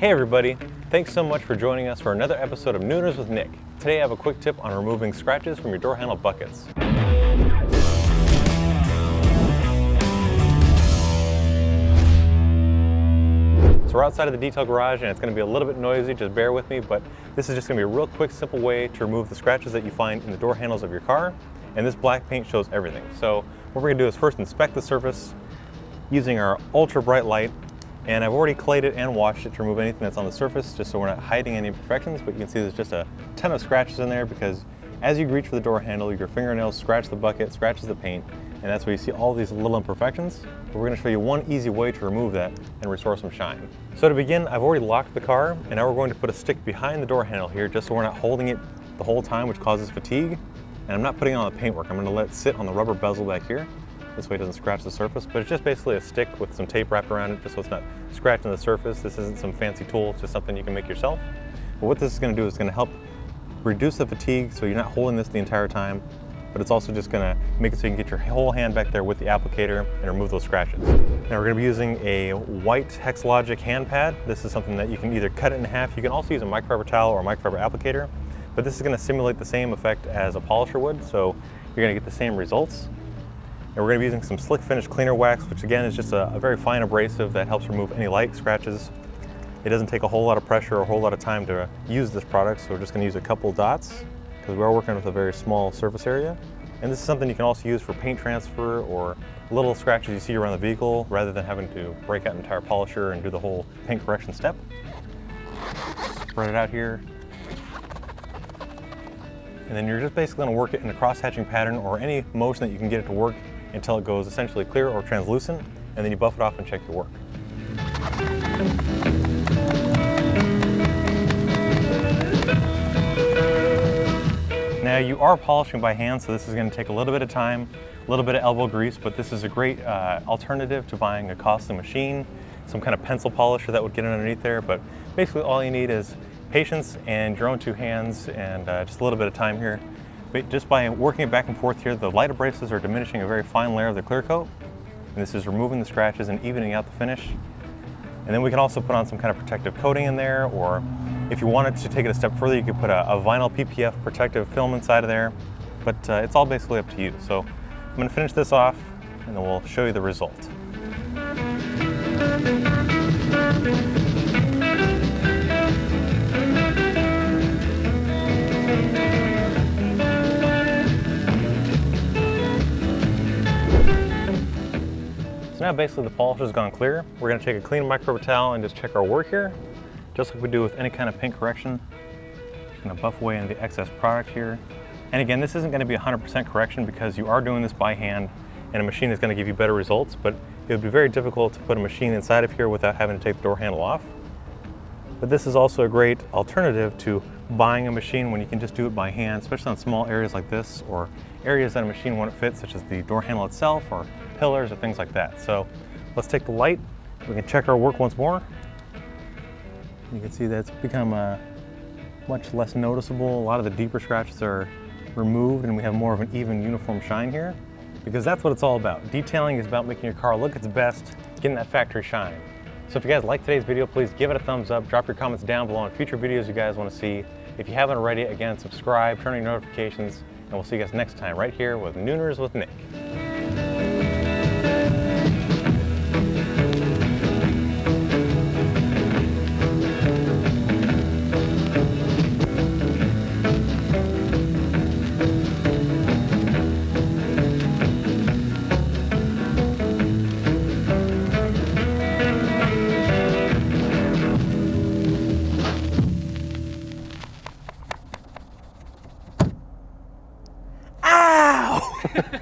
Hey everybody, thanks so much for joining us for another episode of Nooners with Nick. Today I have a quick tip on removing scratches from your door handle buckets. So we're outside of the detail garage and it's going to be a little bit noisy, just bear with me, but this is just going to be a real quick, simple way to remove the scratches that you find in the door handles of your car. And this black paint shows everything. So what we're going to do is first inspect the surface using our ultra bright light. And I've already clayed it and washed it to remove anything that's on the surface, just so we're not hiding any imperfections. But you can see there's just a ton of scratches in there because as you reach for the door handle, your fingernails scratch the bucket, scratches the paint, and that's where you see all these little imperfections. But we're going to show you one easy way to remove that and restore some shine. So to begin, I've already locked the car, and now we're going to put a stick behind the door handle here, just so we're not holding it the whole time, which causes fatigue. And I'm not putting it on the paintwork. I'm going to let it sit on the rubber bezel back here. This way it doesn't scratch the surface, but it's just basically a stick with some tape wrapped around it just so it's not scratching the surface. This isn't some fancy tool, it's just something you can make yourself. But what this is going to do is going to help reduce the fatigue so you're not holding this the entire time, but it's also just going to make it so you can get your whole hand back there with the applicator and remove those scratches. Now we're going to be using a white Hex-Logic hand pad. This is something that you can either cut it in half. You can also use a microfiber towel or a microfiber applicator, but this is going to simulate the same effect as a polisher would, so you're going to get the same results. And we're going to be using some slick finish cleaner wax, which again is just a very fine abrasive that helps remove any light scratches. It doesn't take a whole lot of pressure or a whole lot of time to use this product, so we're just going to use a couple dots because we are working with a very small surface area. And this is something you can also use for paint transfer or little scratches you see around the vehicle rather than having to break out an entire polisher and do the whole paint correction step. Spread it out here. And then you're just basically going to work it in a cross-hatching pattern or any motion that you can get it to work until it goes essentially clear or translucent, and then you buff it off and check your work. Now you are polishing by hand, so this is going to take a little bit of time, a little bit of elbow grease, but this is a great alternative to buying a costly machine, some kind of pencil polisher that would get underneath there, but basically all you need is patience and your own two hands and just a little bit of time here. But just by working it back and forth here, the light abrasives are diminishing a very fine layer of the clear coat. And this is removing the scratches and evening out the finish. And then we can also put on some kind of protective coating in there, or if you wanted to take it a step further, you could put a vinyl PPF protective film inside of there. But it's all basically up to you. So I'm going to finish this off and then we'll show you the result. So now basically the polish has gone clear. We're going to take a clean microfiber towel and just check our work here, just like we do with any kind of paint correction. Just going to buff away into the excess product here. And again, this isn't going to be 100% correction because you are doing this by hand and a machine is going to give you better results, but it would be very difficult to put a machine inside of here without having to take the door handle off. But this is also a great alternative to buying a machine when you can just do it by hand, especially on small areas like this or areas that a machine won't fit, such as the door handle itself or pillars or things like that. So let's take the light. We can check our work once more. You can see that it's become much less noticeable. A lot of the deeper scratches are removed and we have more of an even uniform shine here, because that's what it's all about. Detailing is about making your car look its best, getting that factory shine. So if you guys like today's video, please give it a thumbs up, drop your comments down below on future videos you guys want to see. If you haven't already, again, subscribe, turn on your notifications, and we'll see you guys next time right here with Nooners with Nick. Ow!